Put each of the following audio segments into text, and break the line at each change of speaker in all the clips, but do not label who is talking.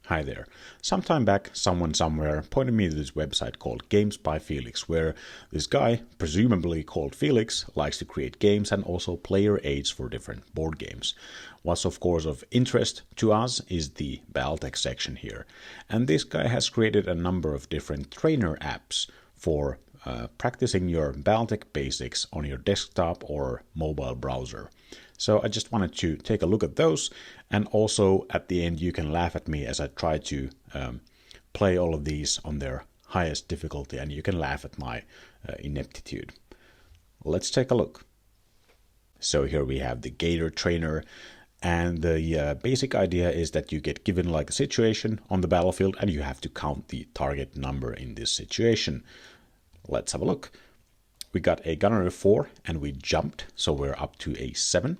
Hi there. Sometime back, someone somewhere pointed me to this website called Games by Felix, where this guy, presumably called Felix, likes to create games and also player aids for different board games. What's of course of interest to us is the BattleTech section here. And this guy has created a number of different trainer apps for practicing your BattleTech basics on your desktop or mobile browser. So I just wanted to take a look at those, and also at the end you can laugh at me as I try to play all of these on their highest difficulty, and you can laugh at my ineptitude. Let's take a look. So here we have the GATOR Trainer, and the basic idea is that you get given like a situation on the battlefield and you have to count the target number in this situation. Let's have a look. We got a gunner of 4 and we jumped, so we're up to a 7.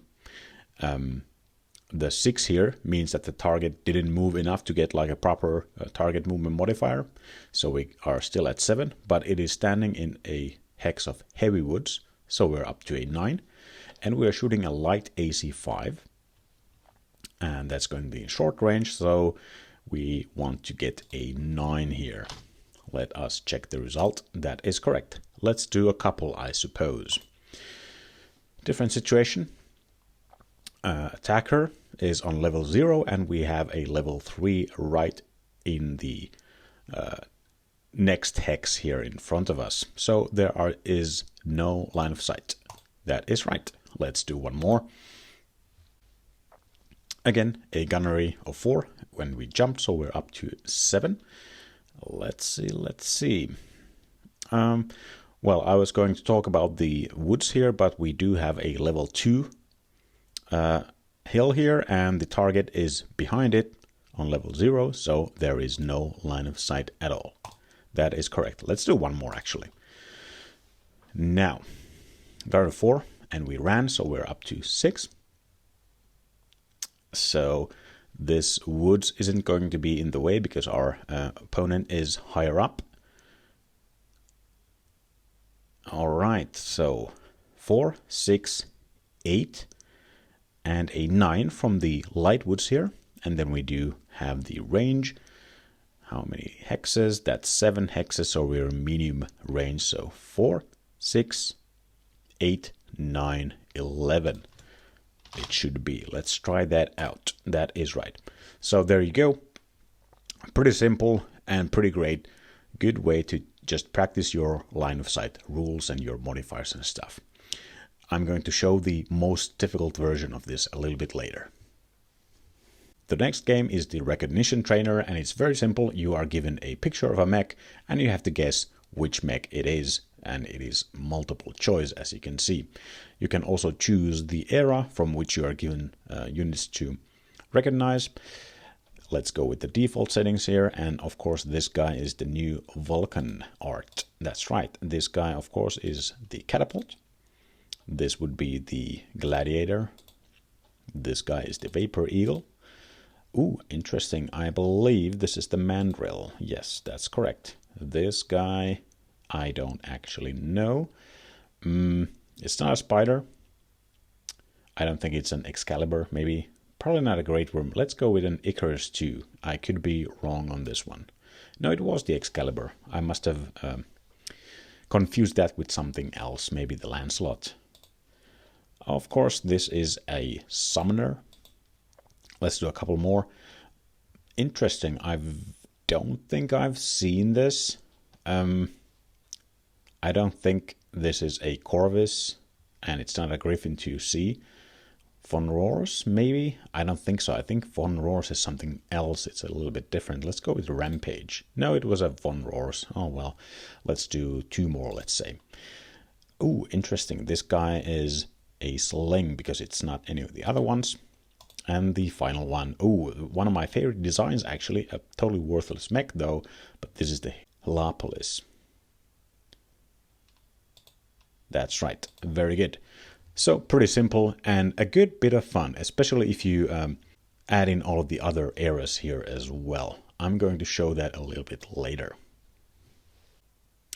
The 6 here means that the target didn't move enough to get like a proper target movement modifier, so we are still at 7, but it is standing in a hex of heavy woods, so we're up to a 9. And we are shooting a light AC5, and that's going to be in short range, so we want to get a 9 here. Let us check the result. That is correct. Let's do a couple, I suppose. Different situation. Attacker is on level 0 and we have a level 3 right in the next hex here in front of us. So there is no line of sight. That is right. Let's do one more. Again, a gunnery of 4 when we jump, so we're up to 7. Let's see. Well, I was going to talk about the woods here, but we do have a level 2 hill here, and the target is behind it on level 0, so there is no line of sight at all. That is correct. Let's do one more, actually. Now, got a 4, and we ran, so we're up to 6. So this woods isn't going to be in the way because our opponent is higher up. All right, so 4, 6, 8, and a 9 from the light woods here. And then we do have the range. How many hexes? That's 7 hexes, so we're medium range. So 4, 6, 8, 9, 11. It should be. Let's try that out. That is right. So there you go. Pretty simple and pretty great. Good way to just practice your line of sight rules and your modifiers and stuff. I'm going to show the most difficult version of this a little bit later. The next game is the Recognition Trainer, and it's very simple. You are given a picture of a mech and you have to guess which mech it is, and it is multiple choice, as you can see. You can also choose the era from which you are given units to recognize. Let's go with the default settings here, and of course this guy is the new Vulcan art. That's right, this guy of course is the catapult. This would be the gladiator. This guy is the Vapor Eagle. Ooh, interesting. I believe this is the mandrill. Yes, that's correct. This guy, I don't actually know. It's not a spider. I don't think it's an Excalibur, maybe. Probably not a Great Worm. Let's go with an Icarus 2. I could be wrong on this one. No, it was the Excalibur. I must have confused that with something else, maybe the Lancelot. Of course, this is a summoner. Let's do a couple more. Interesting. I don't think I've seen this. I don't think this is a Corvus, and it's not a Griffin 2C. Von Roars, maybe? I don't think so. I think Von Roars is something else. It's a little bit different. Let's go with Rampage. No, it was a Von Roars. Oh, well. Let's do 2 more, let's say. Ooh, interesting. This guy is a Sling because it's not any of the other ones. And the final one. Ooh, one of my favorite designs, actually. A totally worthless mech, though. But this is the Helapolis. That's right. Very good. So pretty simple and a good bit of fun, especially if you add in all of the other eras here as well. I'm going to show that a little bit later.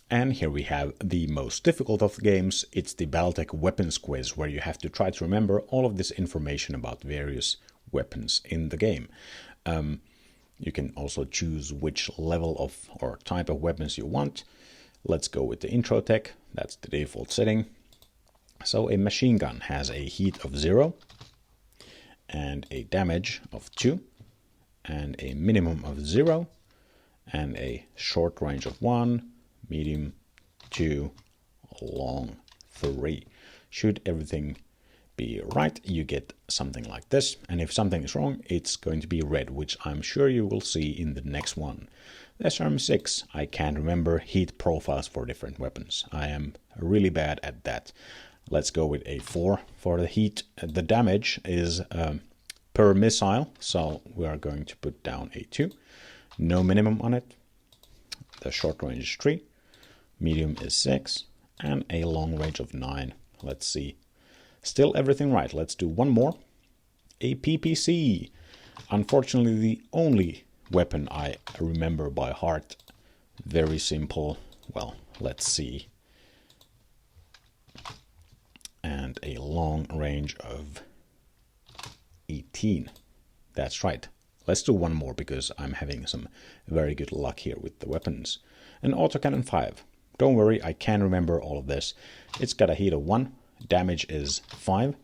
And here we have the most difficult of the games. It's the BattleTech Weapons Quiz, where you have to try to remember all of this information about various weapons in the game. You can also choose which level of or type of weapons you want. Let's go with the intro tech. That's the default setting. So a machine gun has a heat of 0 and a damage of 2 and a minimum of 0 and a short range of 1, medium 2, long 3. Should everything be right, you get something like this, and if something is wrong, it's going to be red, which I'm sure you will see in the next one. The SRM6, I can't remember heat profiles for different weapons. I am really bad at that. Let's go with a 4 for the heat. The damage is per missile, so we are going to put down a 2. No minimum on it. The short range is 3, medium is 6, and a long range of 9. Let's see. Still everything right. Let's do one more. A PPC. Unfortunately, the only weapon I remember by heart. Very simple. Well, let's see. And a long range of 18. That's right. Let's do one more because I'm having some very good luck here with the weapons. An autocannon 5. Don't worry, I can remember all of this. It's got a heat of 1. Damage is 5.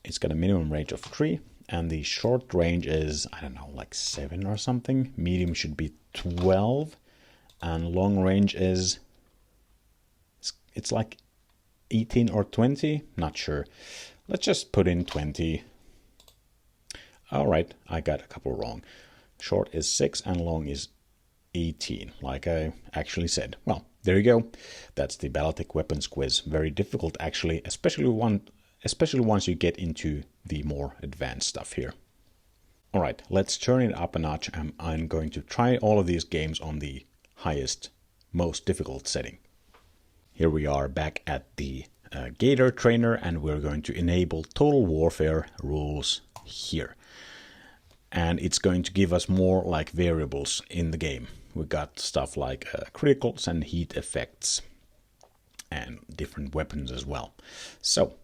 It's got a minimum range of 3. And the short range is, I don't know, like 7 or something. Medium should be 12. And long range is, it's like 18 or 20. Not sure. Let's just put in 20. All right, I got a couple wrong. Short is 6 and long is 18, like I actually said. Well, there you go. That's the BattleTech weapons quiz. Very difficult, actually, especially once you get into the more advanced stuff here. All right, let's turn it up a notch. I'm going to try all of these games on the highest, most difficult setting. Here we are back at the GATOR Trainer, and we're going to enable Total Warfare rules here. And it's going to give us more like variables in the game. We got stuff like criticals and heat effects and different weapons as well. So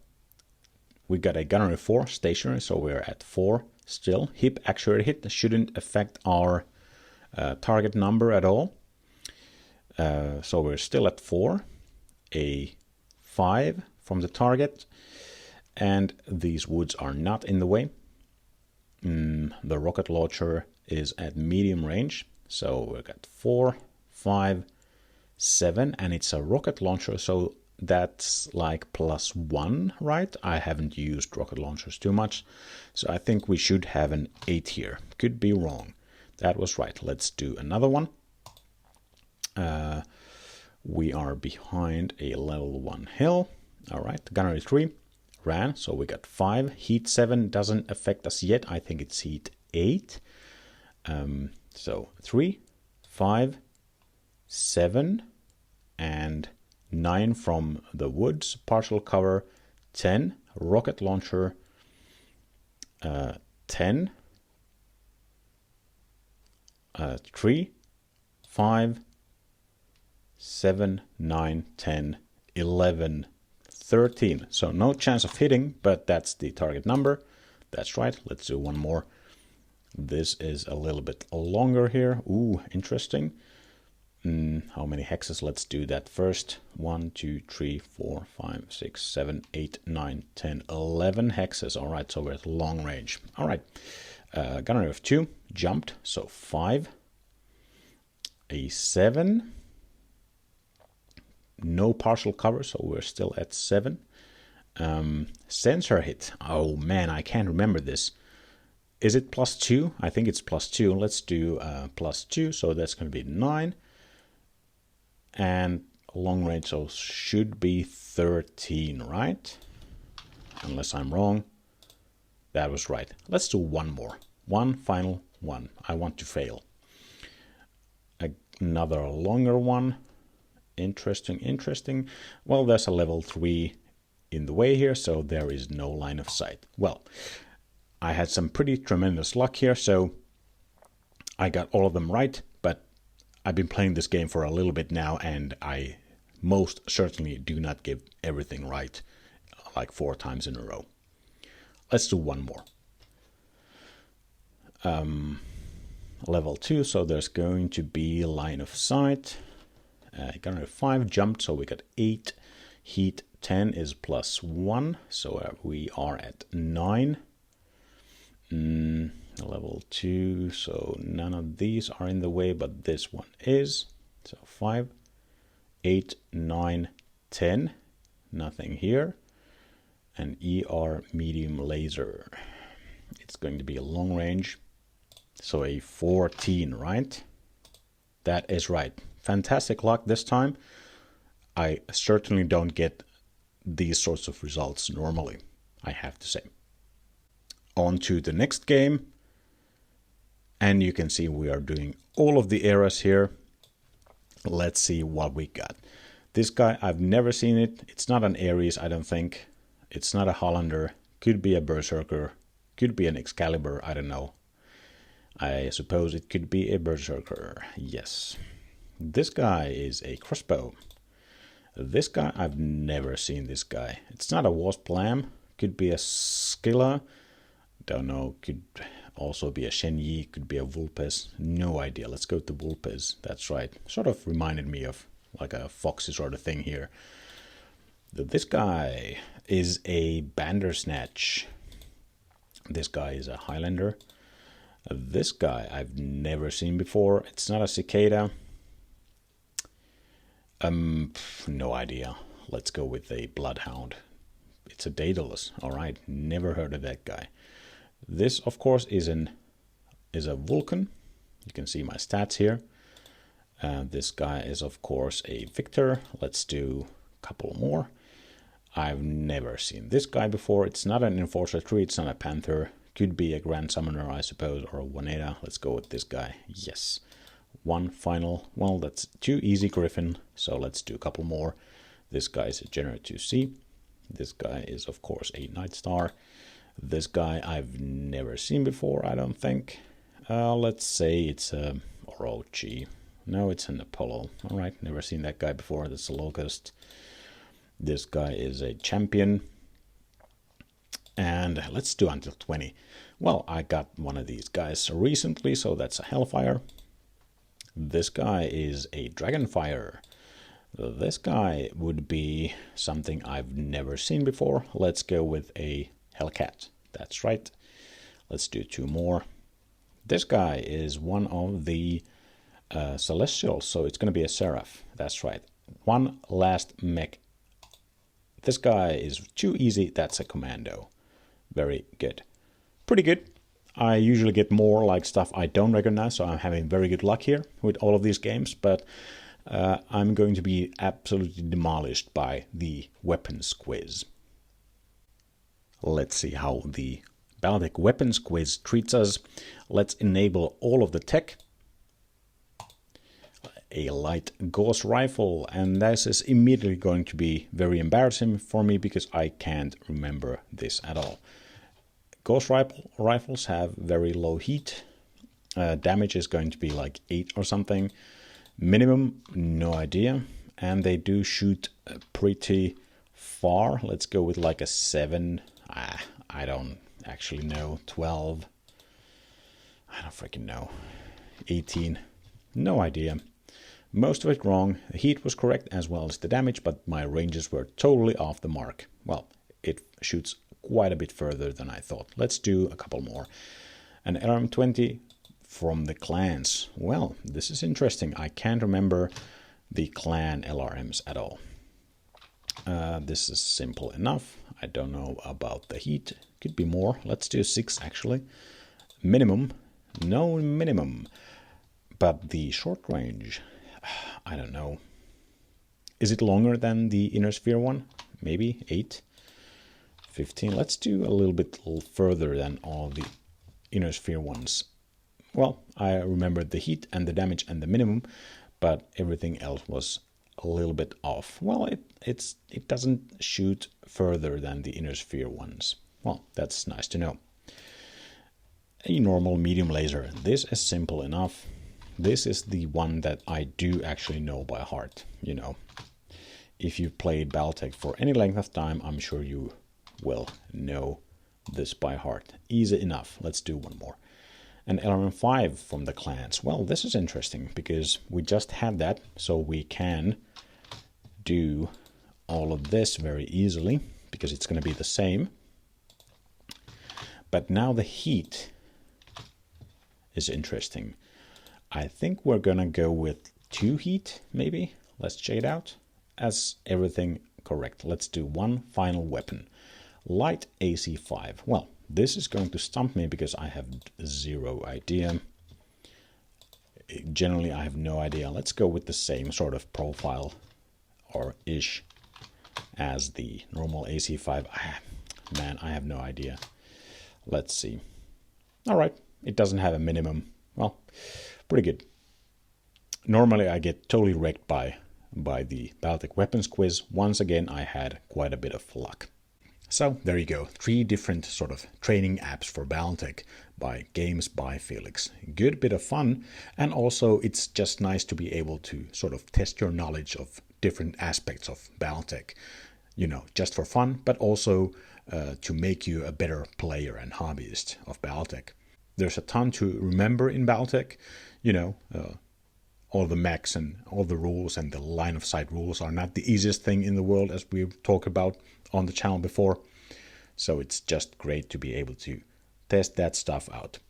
we got a gunnery 4 stationary, so we're at 4 still. Hip actuator hit shouldn't affect our target number at all. So we're still at 4. A 5 from the target, and these woods are not in the way. The rocket launcher is at medium range, so we've got 4, 5, 7, and it's a rocket launcher, so that's like +1, right? I haven't used rocket launchers too much, so I think we should have an 8 here. Could be wrong. That was right. Let's do another one. We are behind a level 1 hill. All right, gunnery 3 ran, so we got 5. Heat 7 doesn't affect us yet. I think it's heat 8. So 3, 5, 7, and 9 from the woods. Partial cover 10. Rocket launcher 10. 3, 5, 7, 9, 10, 11, 13. So no chance of hitting, but that's the target number. That's right. Let's do one more. This is a little bit longer here. Ooh, interesting. How many hexes? Let's do that first. 1, 2, 3, 4, 5, 6, 7, 8, 9, 10, 11 hexes. All right, so we're at long range. All right. Gunnery of 2 jumped, so 5. A 7. No partial cover, so we're still at 7. Sensor hit. Oh man, I can't remember this. Is it +2? I think it's +2. Let's do +2, so that's going to be 9. And long range, so should be 13, right? Unless I'm wrong. That was right. Let's do one more. One final one. I want to fail. Another longer one. Interesting. Well, there's a level 3 in the way here, so there is no line of sight. Well, I had some pretty tremendous luck here, so I got all of them right, but I've been playing this game for a little bit now, and I most certainly do not get everything right like 4 times in a row. Let's do one more. level 2, so there's going to be line of sight. Got 5 jumped, so we got 8. Heat 10 is +1, so we are at 9. Level 2, so none of these are in the way, but this one is. So 5, 8, 9, 10, nothing here. And ER medium laser. It's going to be a long range, so a 14, right? That is right. Fantastic luck this time. I certainly don't get these sorts of results normally, I have to say. On to the next game. And you can see we are doing all of the eras here. Let's see what we got. This guy, I've never seen it. It's not an Ares, I don't think. It's not a Hollander. Could be a Berserker. Could be an Excalibur, I don't know. I suppose it could be a Berserker, yes. This guy is a crossbow. This guy, I've never seen this guy. It's not a Wasp Lamb. Could be a Scylla. Don't know, could also be a Shenyi, could be a Vulpes. No idea. Let's go to Vulpes. That's right. Sort of reminded me of like a foxy sort of thing here. This guy is a Bandersnatch. This guy is a Highlander. This guy I've never seen before. It's not a Cicada. No idea. Let's go with a Bloodhound. It's a Daedalus. All right, never heard of that guy. This, of course, is a Vulcan. You can see my stats here. This guy is, of course, a Victor. Let's do a couple more. I've never seen this guy before. It's not an Enforcer 3. It's not a Panther. Could be a Grand Summoner, I suppose, or a Waneda. Let's go with this guy. Yes. One final. Well, that's too easy, Griffin. So let's do a couple more. This guy is a General 2C. This guy is, of course, a Night Star. This guy I've never seen before, I don't think. Let's say it's a Orochi. No, it's an Apollo. All right, never seen that guy before. That's a Locust. This guy is a Champion. And let's do until 20. Well, I got one of these guys recently, so that's a Hellfire. This guy is a Dragonfire. This guy would be something I've never seen before. Let's go with a Hellcat. That's right. Let's do 2 more. This guy is one of the Celestials, so it's going to be a Seraph. That's right. One last mech. This guy is too easy. That's a Commando. Very good. Pretty good. I usually get more like stuff I don't recognize, so I'm having very good luck here with all of these games, but I'm going to be absolutely demolished by the weapons quiz. Let's see how the BattleTech weapons quiz treats us. Let's enable all of the tech. A light Gauss rifle, and this is immediately going to be very embarrassing for me because I can't remember this at all. Gauss rifles have very low heat. Damage is going to be like 8 or something. Minimum, no idea. And they do shoot pretty far. Let's go with like a 7. I don't actually know. 12. I don't freaking know. 18. No idea. Most of it wrong. The heat was correct as well as the damage, but my ranges were totally off the mark. Well, it shoots quite a bit further than I thought. Let's do a couple more. An LRM-20 from the clans. Well, this is interesting. I can't remember the clan LRMs at all. This is simple enough. I don't know about the heat. Could be more. Let's do 6 actually. Minimum. No minimum. But the short range, I don't know. Is it longer than the Inner Sphere one? Maybe 8, 15. Let's do a little bit further than all the Inner Sphere ones. Well, I remembered the heat and the damage and the minimum, but everything else was a little bit off. Well, it doesn't shoot further than the Inner Sphere ones. Well, that's nice to know. A normal medium laser. This is simple enough. This is the one that I do actually know by heart, you know. If you've played BattleTech for any length of time, I'm sure you will know this by heart. Easy enough. Let's do one more. and element 5 from the clans. Well, this is interesting because we just had that, so we can do all of this very easily because it's going to be the same. But now the heat is interesting. I think we're going to go with 2 heat, maybe. Let's check it out. As everything correct. Let's do one final weapon. Light AC5. Well, this is going to stump me because I have zero idea. Generally, I have no idea. Let's go with the same sort of profile or ish as the normal AC5. Man, I have no idea. Let's see. All right, it doesn't have a minimum. Well, pretty good. Normally, I get totally wrecked by the BattleTech weapons quiz. Once again, I had quite a bit of luck. So there you go, 3 different sort of training apps for BattleTech by Games by Felix. Good bit of fun, and also it's just nice to be able to sort of test your knowledge of different aspects of BattleTech, you know, just for fun, but also to make you a better player and hobbyist of BattleTech. There's a ton to remember in BattleTech, you know, all the mechs and all the rules and the line of sight rules are not the easiest thing in the world, as we've talked about on the channel before. So it's just great to be able to test that stuff out.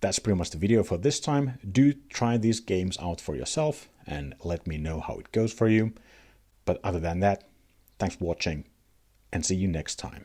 That's pretty much the video for this time. Do try these games out for yourself and let me know how it goes for you. But other than that, thanks for watching and see you next time.